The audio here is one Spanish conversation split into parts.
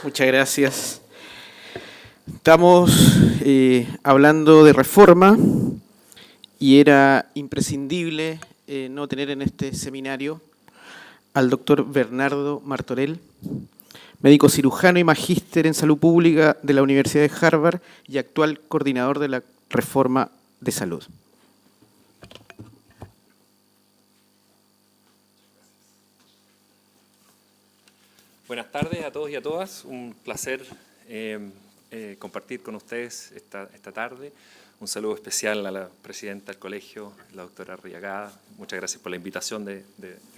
Muchas gracias. Estamos hablando de reforma y era imprescindible no tener en este seminario al doctor Bernardo Martorell, médico cirujano y magíster en salud pública de la Universidad de Harvard y actual coordinador de la reforma de salud. Buenas tardes a todos y a todas. Un placer compartir con ustedes esta tarde. Un saludo especial a la presidenta del colegio, la doctora Arriagada. Muchas gracias por la invitación de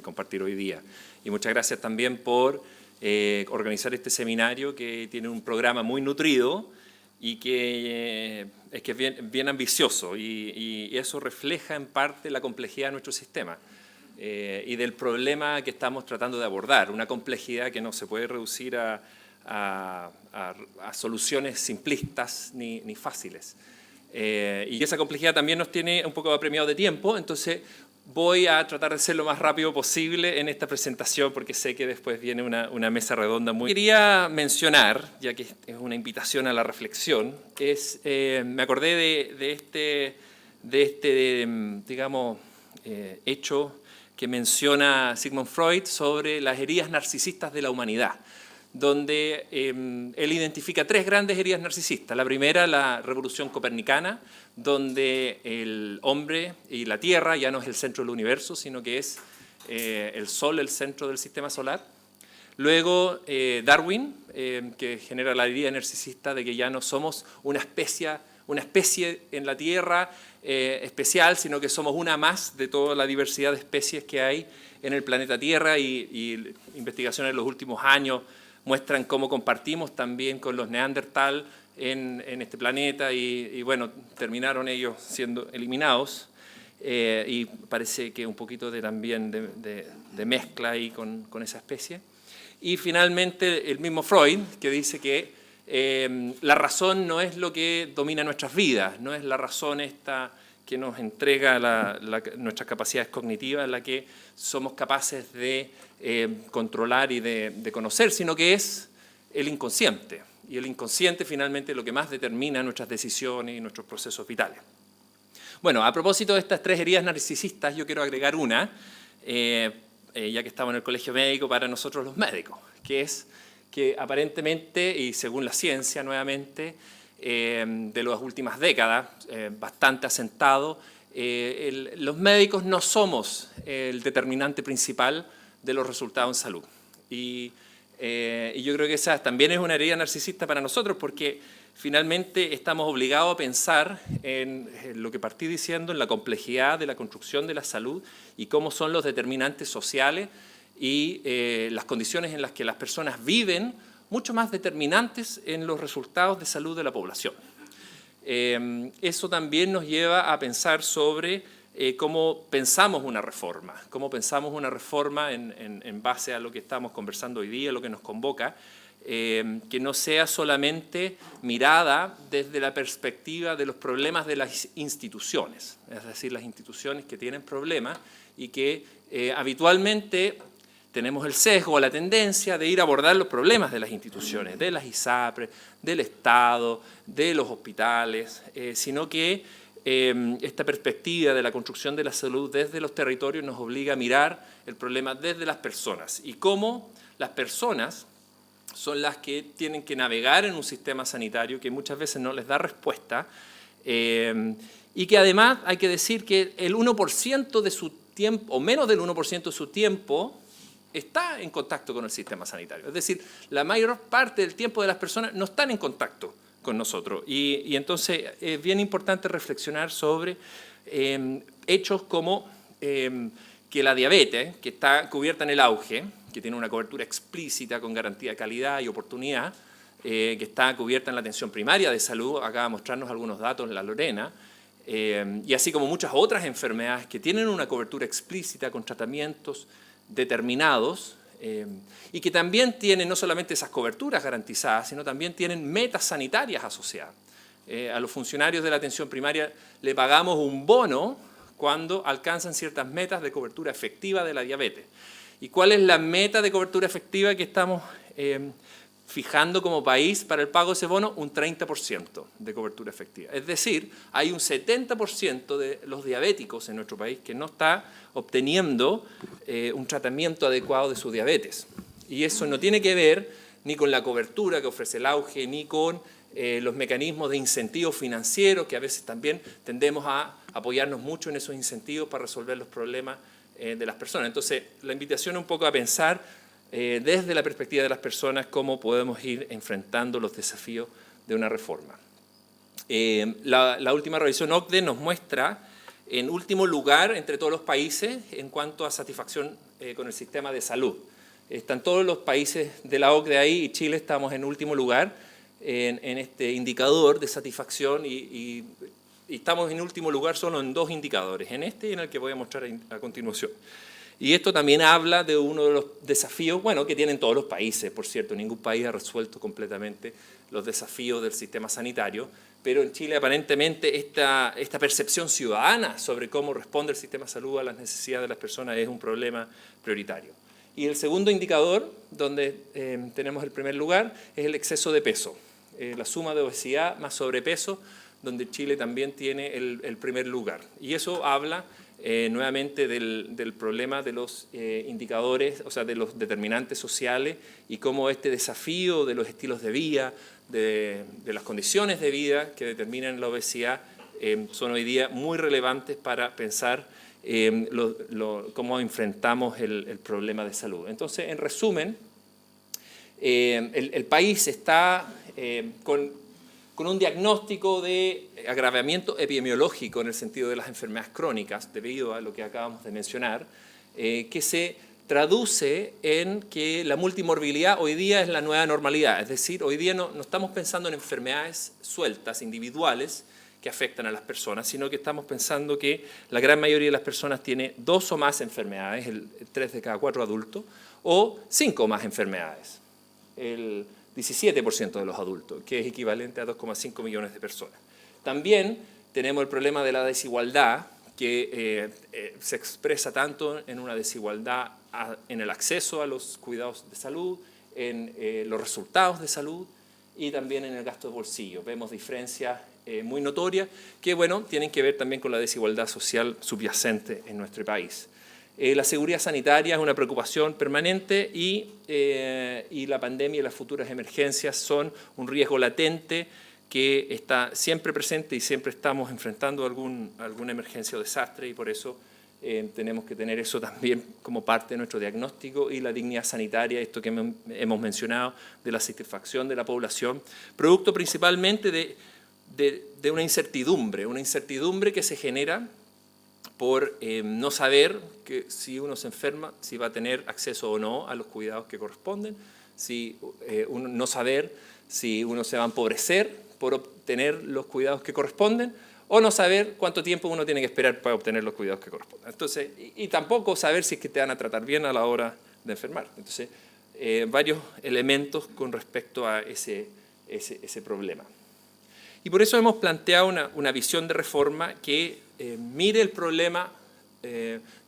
compartir hoy día. Y muchas gracias también por organizar este seminario que tiene un programa muy nutrido y que es bien ambicioso. Y eso refleja en parte la complejidad de nuestro sistema. Y del problema que estamos tratando de abordar, una complejidad que no se puede reducir a soluciones simplistas ni fáciles. Y esa complejidad también nos tiene un poco apremiado de tiempo, entonces voy a tratar de ser lo más rápido posible en esta presentación porque sé que después viene una mesa redonda muy... Quería mencionar, ya que es una invitación a la reflexión, me acordé de este digamos, hecho que menciona Sigmund Freud sobre las heridas narcisistas de la humanidad, donde él identifica tres grandes heridas narcisistas. La primera, la revolución copernicana, donde el hombre y la Tierra ya no es el centro del universo, sino que es el Sol el centro del sistema solar. Luego, Darwin, que genera la herida narcisista de que ya no somos una especie en la Tierra especial, sino que somos una más de toda la diversidad de especies que hay en el planeta Tierra y investigaciones en los últimos años muestran cómo compartimos también con los Neandertal en este planeta y bueno, terminaron ellos siendo eliminados y parece que un poquito también de mezcla ahí con esa especie. Y finalmente el mismo Freud, que dice que la razón no es lo que domina nuestras vidas, no es la razón esta que nos entrega nuestras capacidades cognitivas, la que somos capaces de controlar y de conocer, sino que es el inconsciente. Y el inconsciente finalmente es lo que más determina nuestras decisiones y nuestros procesos vitales. Bueno, a propósito de estas tres heridas narcisistas, yo quiero agregar una, ya que estamos en el colegio médico para nosotros los médicos, que es que aparentemente, y según la ciencia nuevamente, de las últimas décadas, bastante asentado, los médicos no somos el determinante principal de los resultados en salud. Y yo creo que esa también es una herida narcisista para nosotros porque finalmente estamos obligados a pensar en lo que partí diciendo, en la complejidad de la construcción de la salud y cómo son los determinantes sociales y las condiciones en las que las personas viven, mucho más determinantes en los resultados de salud de la población. Eso también nos lleva a pensar sobre cómo pensamos una reforma en base a lo que estamos conversando hoy día, lo que nos convoca, que no sea solamente mirada desde la perspectiva de los problemas de las instituciones, es decir, las instituciones que tienen problemas y que habitualmente tenemos el sesgo o la tendencia de ir a abordar los problemas de las instituciones, de las ISAPRES, del Estado, de los hospitales, sino que esta perspectiva de la construcción de la salud desde los territorios nos obliga a mirar el problema desde las personas y cómo las personas son las que tienen que navegar en un sistema sanitario que muchas veces no les da respuesta y que además hay que decir que el 1% de su tiempo, o menos del 1% de su tiempo, está en contacto con el sistema sanitario. Es decir, la mayor parte del tiempo de las personas no están en contacto con nosotros. Y entonces es bien importante reflexionar sobre hechos como que la diabetes, que está cubierta en el auge, que tiene una cobertura explícita con garantía de calidad y oportunidad, que está cubierta en la atención primaria de salud, acaba de mostrarnos algunos datos la Lorena, y así como muchas otras enfermedades que tienen una cobertura explícita con tratamientos determinados y que también tienen no solamente esas coberturas garantizadas, sino también tienen metas sanitarias asociadas. A los funcionarios de la atención primaria le pagamos un bono cuando alcanzan ciertas metas de cobertura efectiva de la diabetes. ¿Y cuál es la meta de cobertura efectiva que estamos fijando como país para el pago de ese bono un 30% de cobertura efectiva. Es decir, hay un 70% de los diabéticos en nuestro país que no está obteniendo un tratamiento adecuado de su diabetes. Y eso no tiene que ver ni con la cobertura que ofrece el auge, ni con los mecanismos de incentivos financieros, que a veces también tendemos a apoyarnos mucho en esos incentivos para resolver los problemas de las personas. Entonces, la invitación es un poco a pensar desde la perspectiva de las personas cómo podemos ir enfrentando los desafíos de una reforma. La última revisión OCDE nos muestra en último lugar entre todos los países en cuanto a satisfacción con el sistema de salud. Están todos los países de la OCDE ahí y Chile estamos en último lugar en este indicador de satisfacción y estamos en último lugar solo en 2 indicadores, en este y en el que voy a mostrar a continuación. Y esto también habla de uno de los desafíos, bueno, que tienen todos los países, por cierto, ningún país ha resuelto completamente los desafíos del sistema sanitario, pero en Chile aparentemente esta percepción ciudadana sobre cómo responde el sistema de salud a las necesidades de las personas es un problema prioritario. Y el segundo indicador, donde tenemos el primer lugar, es el exceso de peso, la suma de obesidad más sobrepeso, donde Chile también tiene el primer lugar. Y eso habla nuevamente del problema de los indicadores, o sea, de los determinantes sociales y cómo este desafío de los estilos de vida, de las condiciones de vida que determinan la obesidad son hoy día muy relevantes para pensar cómo enfrentamos el problema de salud. Entonces, en resumen, el país está con un diagnóstico de agravamiento epidemiológico en el sentido de las enfermedades crónicas, debido a lo que acabamos de mencionar, que se traduce en que la multimorbilidad hoy día es la nueva normalidad. Es decir, hoy día no estamos pensando en enfermedades sueltas, individuales, que afectan a las personas, sino que estamos pensando que la gran mayoría de las personas tiene 2 o más enfermedades, el 3 de cada 4 adultos, o 5 o más enfermedades. El 17% de los adultos, que es equivalente a 2,5 millones de personas. También tenemos el problema de la desigualdad, que se expresa tanto en una desigualdad en el acceso a los cuidados de salud, en los resultados de salud y también en el gasto de bolsillo. Vemos diferencias muy notorias que, bueno, tienen que ver también con la desigualdad social subyacente en nuestro país. La seguridad sanitaria es una preocupación permanente y la pandemia y las futuras emergencias son un riesgo latente que está siempre presente y siempre estamos enfrentando alguna emergencia o desastre y por eso tenemos que tener eso también como parte de nuestro diagnóstico y la dignidad sanitaria, esto que hemos mencionado, de la satisfacción de la población, producto principalmente de una incertidumbre que se genera por no saber que si uno se enferma, si va a tener acceso o no a los cuidados que corresponden, no saber si uno se va a empobrecer por obtener los cuidados que corresponden, o no saber cuánto tiempo uno tiene que esperar para obtener los cuidados que corresponden. Entonces, y tampoco saber si es que te van a tratar bien a la hora de enfermar. Entonces, varios elementos con respecto a ese problema. Y por eso hemos planteado una visión de reforma que mire el problema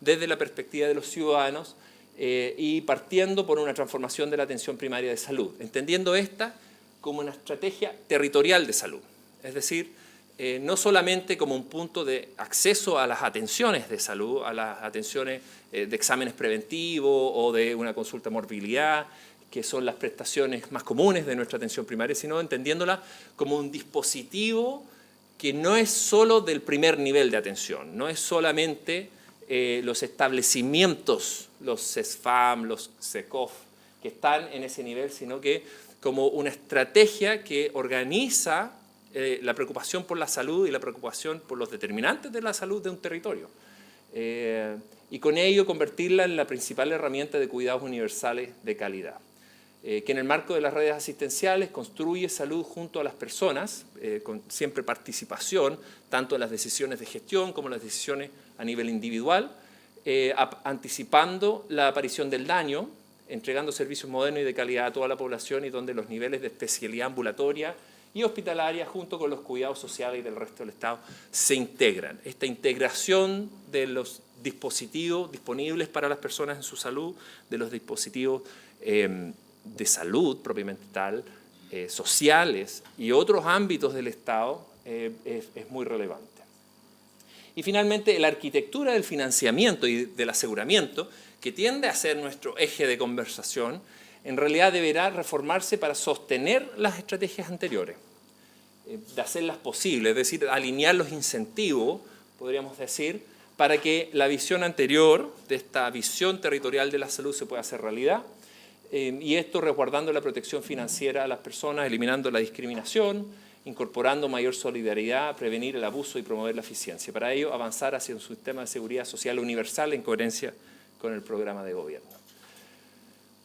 desde la perspectiva de los ciudadanos y partiendo por una transformación de la atención primaria de salud, entendiendo esta como una estrategia territorial de salud, es decir, no solamente como un punto de acceso a las atenciones de salud, a las atenciones de exámenes preventivos o de una consulta de morbilidad, que son las prestaciones más comunes de nuestra atención primaria, sino entendiéndola como un dispositivo que no es solo del primer nivel de atención, no es solamente los establecimientos, los CESFAM, los CECOF, que están en ese nivel, sino que como una estrategia que organiza la preocupación por la salud y la preocupación por los determinantes de la salud de un territorio. Y con ello convertirla en la principal herramienta de cuidados universales de calidad. Que en el marco de las redes asistenciales construye salud junto a las personas, con siempre participación, tanto en las decisiones de gestión como en las decisiones a nivel individual, anticipando la aparición del daño, entregando servicios modernos y de calidad a toda la población y donde los niveles de especialidad ambulatoria y hospitalaria, junto con los cuidados sociales y del resto del Estado, se integran. Esta integración de los dispositivos disponibles para las personas en su salud, de los dispositivos de salud propiamente tal, sociales y otros ámbitos del Estado es muy relevante. Y finalmente, la arquitectura del financiamiento y del aseguramiento, que tiende a ser nuestro eje de conversación, en realidad deberá reformarse para sostener las estrategias anteriores, de hacerlas posibles, es decir, alinear los incentivos, podríamos decir, para que la visión anterior de esta visión territorial de la salud se pueda hacer realidad, y esto resguardando la protección financiera a las personas, eliminando la discriminación, incorporando mayor solidaridad, prevenir el abuso y promover la eficiencia. Para ello, avanzar hacia un sistema de seguridad social universal en coherencia con el programa de gobierno.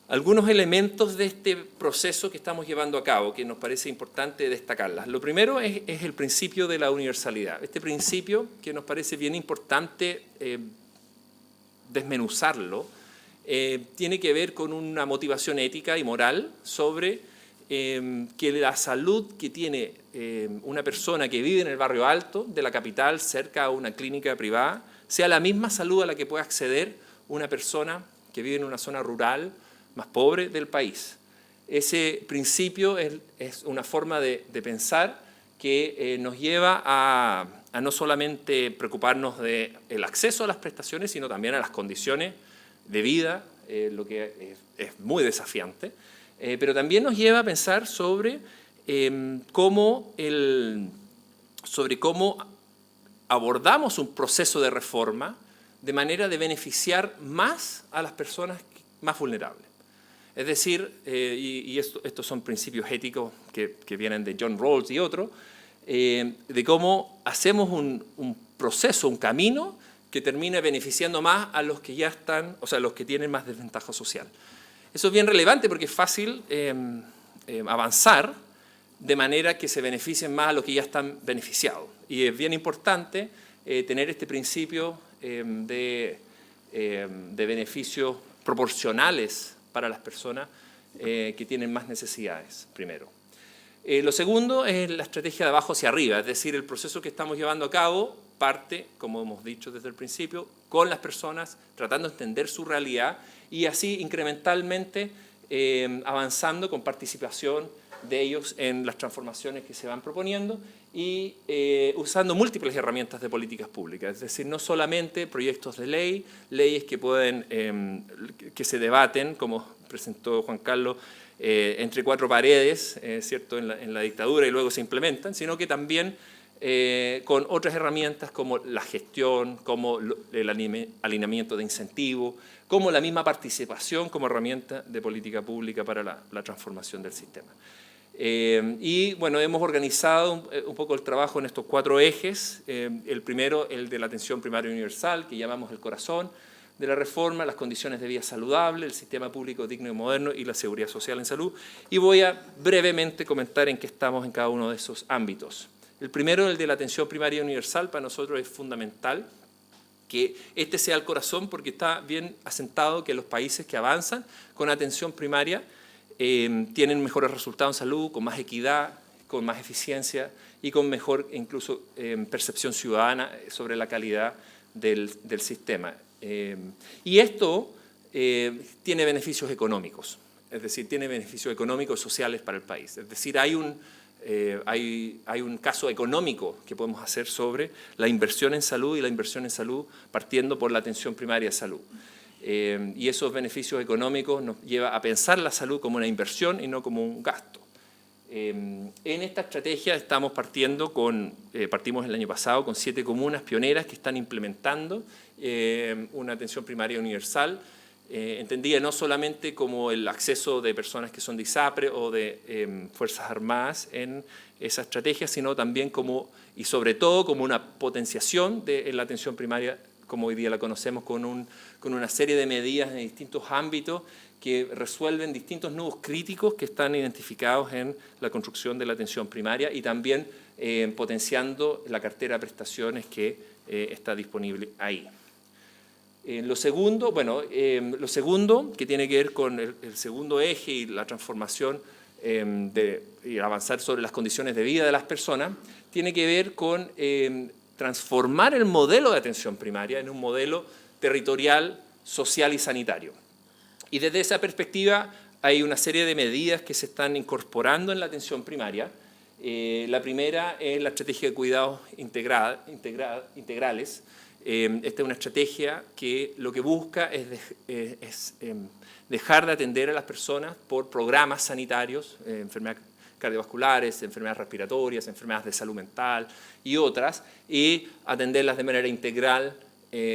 Algunos elementos de este proceso que estamos llevando a cabo, que nos parece importante destacarlas. Lo primero es el principio de la universalidad. Este principio, que nos parece bien importante desmenuzarlo, tiene que ver con una motivación ética y moral sobre que la salud que tiene una persona que vive en el barrio alto de la capital, cerca a una clínica privada, sea la misma salud a la que puede acceder una persona que vive en una zona rural más pobre del país. Ese principio es una forma de pensar que nos lleva a no solamente preocuparnos del acceso a las prestaciones, sino también a las condiciones de vida, lo que es muy desafiante, pero también nos lleva a pensar sobre cómo abordamos un proceso de reforma de manera de beneficiar más a las personas más vulnerables. Es decir, y estos son principios éticos que vienen de John Rawls y otros, de cómo hacemos un proceso, un camino que termine beneficiando más a los que ya están, o sea, a los que tienen más desventaja social. Eso es bien relevante porque es fácil avanzar de manera que se beneficien más a los que ya están beneficiados. Y es bien importante tener este principio de beneficios proporcionales para las personas que tienen más necesidades, primero. Lo segundo es la estrategia de abajo hacia arriba, es decir, el proceso que estamos llevando a cabo parte, como hemos dicho desde el principio, con las personas, tratando de entender su realidad y así incrementalmente avanzando con participación de ellos en las transformaciones que se van proponiendo y usando múltiples herramientas de políticas públicas, es decir, no solamente proyectos de ley, leyes que que se debaten, como presentó Juan Carlos, entre cuatro paredes, ¿cierto? En la dictadura y luego se implementan, sino que también con otras herramientas como la gestión, como el alineamiento de incentivos, como la misma participación como herramienta de política pública para la transformación del sistema. Y bueno, hemos organizado un poco el trabajo en estos cuatro ejes. El primero, el de la atención primaria universal, que llamamos el corazón de la reforma, las condiciones de vida saludable, el sistema público digno y moderno y la seguridad social en salud. Y voy a brevemente comentar en qué estamos en cada uno de esos ámbitos. El primero, el de la atención primaria universal, para nosotros es fundamental que este sea el corazón porque está bien asentado que los países que avanzan con atención primaria tienen mejores resultados en salud, con más equidad, con más eficiencia y con mejor incluso percepción ciudadana sobre la calidad del sistema. Y esto tiene beneficios económicos, es decir, tiene beneficios económicos y sociales para el país. Es decir, hay un caso económico que podemos hacer sobre la inversión en salud y la inversión en salud partiendo por la atención primaria de salud. Y esos beneficios económicos nos lleva a pensar la salud como una inversión y no como un gasto. En esta estrategia estamos partimos el año pasado con 7 comunas pioneras que están implementando una atención primaria universal, entendida no solamente como el acceso de personas que son de ISAPRE o de Fuerzas Armadas en esa estrategia, sino también como, y sobre todo como una potenciación de la atención primaria como hoy día la conocemos, con una serie de medidas en distintos ámbitos que resuelven distintos nudos críticos que están identificados en la construcción de la atención primaria y también potenciando la cartera de prestaciones que está disponible ahí. Lo segundo, que tiene que ver con el segundo eje y la transformación y avanzar sobre las condiciones de vida de las personas, tiene que ver con transformar el modelo de atención primaria en un modelo territorial, social y sanitario. Y desde esa perspectiva hay una serie de medidas que se están incorporando en la atención primaria. La primera es la estrategia de cuidados integrales. Esta es una estrategia que lo que busca es dejar de atender a las personas por programas sanitarios, enfermedades cardiovasculares, enfermedades respiratorias, enfermedades de salud mental y otras, y atenderlas de manera integral,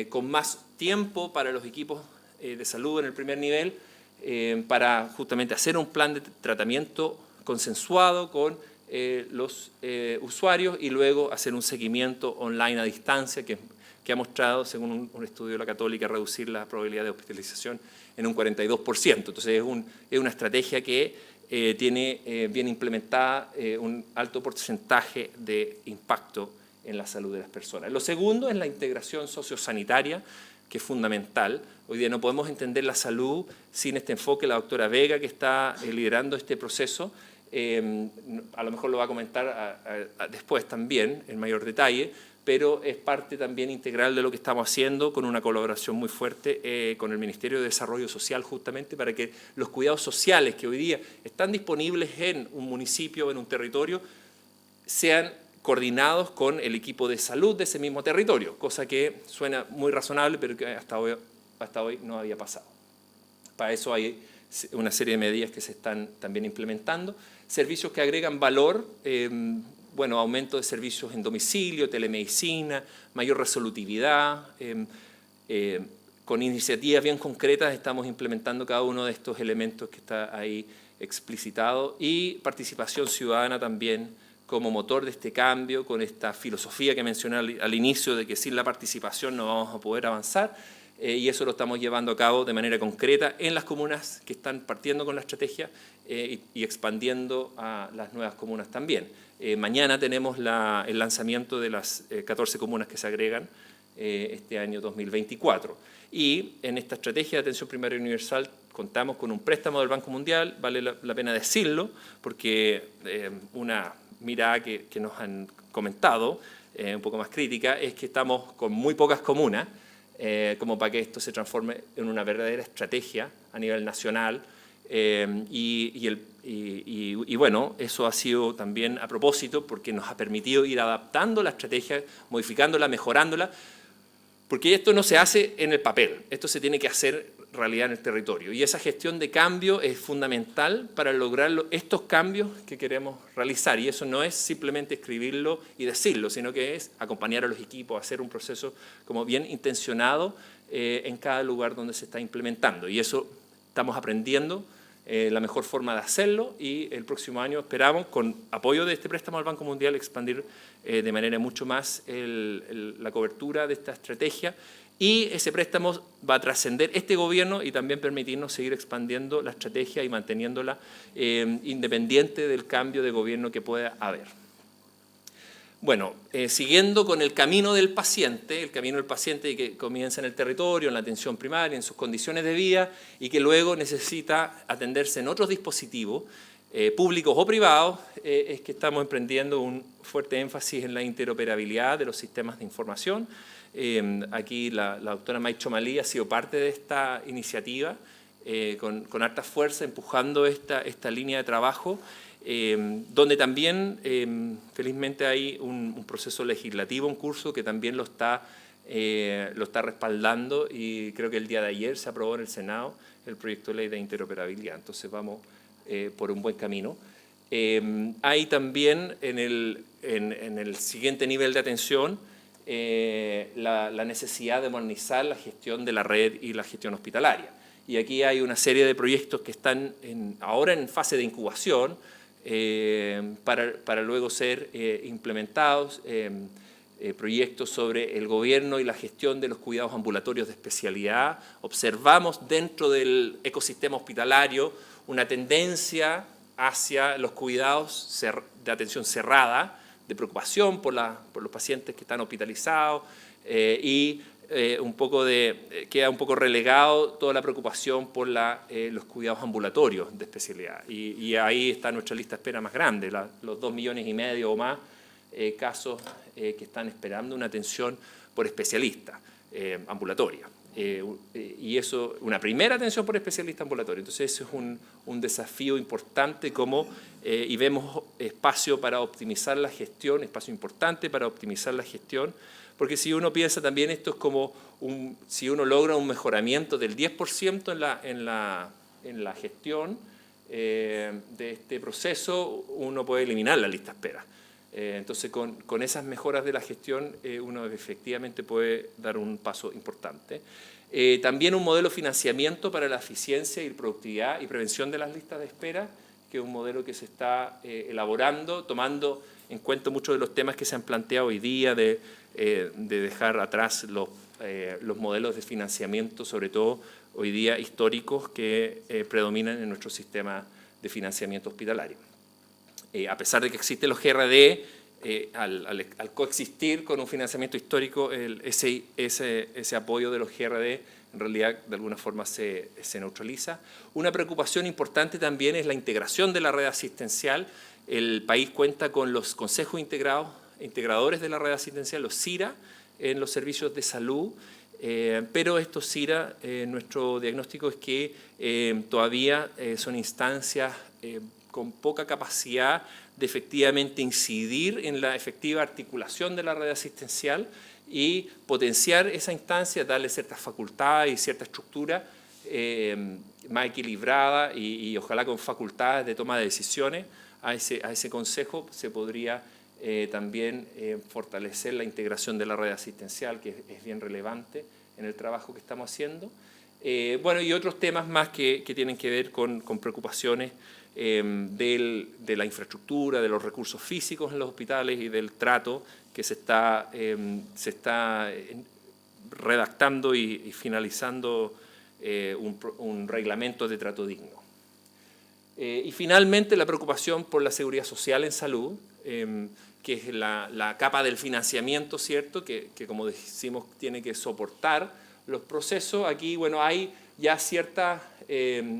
con más tiempo para los equipos de salud en el primer nivel, para justamente hacer un plan de tratamiento consensuado con los usuarios y luego hacer un seguimiento online a distancia que ha mostrado, según un estudio de la Católica, reducir la probabilidad de hospitalización en un 42%. Entonces es una estrategia que tiene bien implementada un alto porcentaje de impacto en la salud de las personas. Lo segundo es la integración sociosanitaria, que es fundamental. Hoy día no podemos entender la salud sin este enfoque. La doctora Vega, que está liderando este proceso, a lo mejor lo va a comentar después también en mayor detalle, pero es parte también integral de lo que estamos haciendo, con una colaboración muy fuerte con el Ministerio de Desarrollo Social, justamente para que los cuidados sociales que hoy día están disponibles en un municipio o en un territorio sean coordinados con el equipo de salud de ese mismo territorio, cosa que suena muy razonable, pero que hasta hoy no había pasado. Para eso hay una serie de medidas que se están también implementando, servicios que agregan valor, bueno, aumento de servicios en domicilio, telemedicina, mayor resolutividad. Con iniciativas bien concretas estamos implementando cada uno de estos elementos que está ahí explicitado, y participación ciudadana también como motor de este cambio, con esta filosofía que mencioné al inicio de que sin la participación no vamos a poder avanzar, y eso lo estamos llevando a cabo de manera concreta en las comunas que están partiendo con la estrategia y expandiendo a las nuevas comunas también. Mañana tenemos el lanzamiento de las 14 comunas que se agregan este año 2024. Y en esta estrategia de atención primaria universal contamos con un préstamo del Banco Mundial, vale la pena decirlo, porque una mirada que nos han comentado, un poco más crítica, es que estamos con muy pocas comunas, como para que esto se transforme en una verdadera estrategia a nivel nacional. Y bueno, eso ha sido también a propósito, porque nos ha permitido ir adaptando la estrategia, modificándola, mejorándola, porque esto no se hace en el papel, esto se tiene que hacer realidad en el territorio. Y esa gestión de cambio es fundamental para lograr estos cambios que queremos realizar. Y eso no es simplemente escribirlo y decirlo, sino que es acompañar a los equipos, hacer un proceso como bien intencionado en cada lugar donde se está implementando. Y eso estamos aprendiendo la mejor forma de hacerlo, y el próximo año esperamos, con apoyo de este préstamo al Banco Mundial, expandir de manera mucho más la cobertura de esta estrategia, y ese préstamo va a trascender este gobierno y también permitirnos seguir expandiendo la estrategia y manteniéndola independiente del cambio de gobierno que pueda haber. Bueno, siguiendo con el camino del paciente que comienza en el territorio, en la atención primaria, en sus condiciones de vida, y que luego necesita atenderse en otros dispositivos, públicos o privados, es que estamos emprendiendo un fuerte énfasis en la interoperabilidad de los sistemas de información. Aquí la doctora May Chomalí ha sido parte de esta iniciativa, con harta fuerza, empujando esta línea de trabajo, donde también felizmente hay un proceso legislativo en curso que también lo está respaldando, y creo que el día de ayer se aprobó en el Senado el proyecto de ley de interoperabilidad. Entonces vamos por un buen camino. Hay también en el siguiente nivel de atención la necesidad de modernizar la gestión de la red y la gestión hospitalaria. Y aquí hay una serie de proyectos que están ahora en fase de incubación, para luego ser implementados, proyectos sobre el gobierno y la gestión de los cuidados ambulatorios de especialidad. Observamos dentro del ecosistema hospitalario una tendencia hacia los cuidados de atención cerrada, de preocupación por los pacientes que están hospitalizados, queda un poco relegado toda la preocupación por los cuidados ambulatorios de especialidad. Y ahí está nuestra lista de espera más grande, los 2,5 millones o más casos que están esperando una atención por especialista ambulatoria. y eso, una primera atención por especialista ambulatorio. Entonces eso es un desafío importante y vemos espacio para optimizar la gestión, espacio importante para optimizar la gestión, porque si uno piensa también esto es como si uno logra un mejoramiento del 10% en la gestión de este proceso, uno puede eliminar la lista de espera. Entonces, con esas mejoras de la gestión, uno efectivamente puede dar un paso importante. También un modelo de financiamiento para la eficiencia y productividad y prevención de las listas de espera, que es un modelo que se está elaborando, tomando en cuenta muchos de los temas que se han planteado hoy día, de dejar atrás los modelos de financiamiento, sobre todo hoy día históricos, que predominan en nuestro sistema de financiamiento hospitalario. A pesar de que existen los GRD, al coexistir con un financiamiento histórico, ese apoyo de los GRD en realidad de alguna forma se neutraliza. Una preocupación importante también es la integración de la red asistencial. El país cuenta con los consejos integradores de la red asistencial, los CIRA, en los servicios de salud, pero estos CIRA, nuestro diagnóstico es que todavía son instancias con poca capacidad de efectivamente incidir en la efectiva articulación de la red asistencial y potenciar esa instancia, darle ciertas facultades y cierta estructura más equilibrada y ojalá con facultades de toma de decisiones a ese consejo. Se podría también fortalecer la integración de la red asistencial, que es bien relevante en el trabajo que estamos haciendo. Bueno, y otros temas más que tienen que ver con preocupaciones de la infraestructura, de los recursos físicos en los hospitales y del trato que se está redactando y finalizando un reglamento de trato digno. Y finalmente la preocupación por la seguridad social en salud, que es la capa del financiamiento, ¿cierto? Que como decimos tiene que soportar los procesos. Aquí, bueno, hay ya ciertas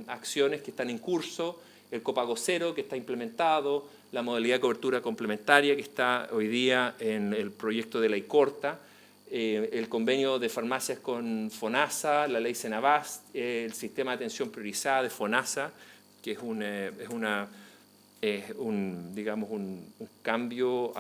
acciones que están en curso, el copago cero que está implementado, la modalidad de cobertura complementaria que está hoy día en el proyecto de ley corta, el convenio de farmacias con FONASA, la ley Senabast, el sistema de atención priorizada de FONASA, que es un cambio,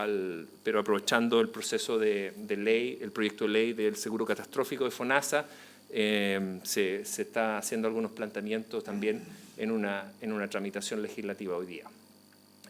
pero aprovechando el proceso de ley, el proyecto de ley del seguro catastrófico de FONASA. Se está haciendo algunos planteamientos también en una tramitación legislativa hoy día.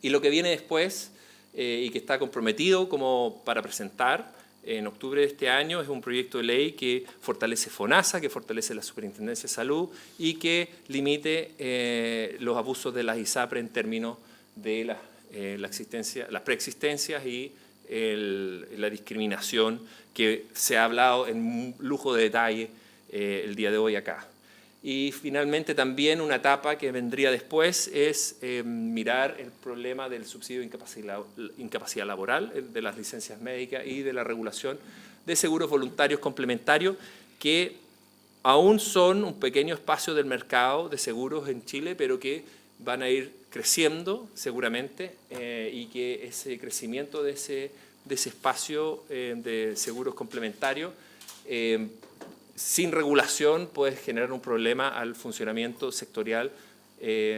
Y lo que viene después y que está comprometido como para presentar en octubre de este año es un proyecto de ley que fortalece FONASA, que fortalece la Superintendencia de Salud y que limite los abusos de las ISAPRE en términos de las preexistencias y la discriminación que se ha hablado en lujo de detalle el día de hoy acá. Y finalmente también una etapa que vendría después es mirar el problema del subsidio de incapacidad laboral, de las licencias médicas y de la regulación de seguros voluntarios complementarios, que aún son un pequeño espacio del mercado de seguros en Chile, pero que van a ir creciendo seguramente y que ese crecimiento de ese espacio de seguros complementarios sin regulación puede generar un problema al funcionamiento sectorial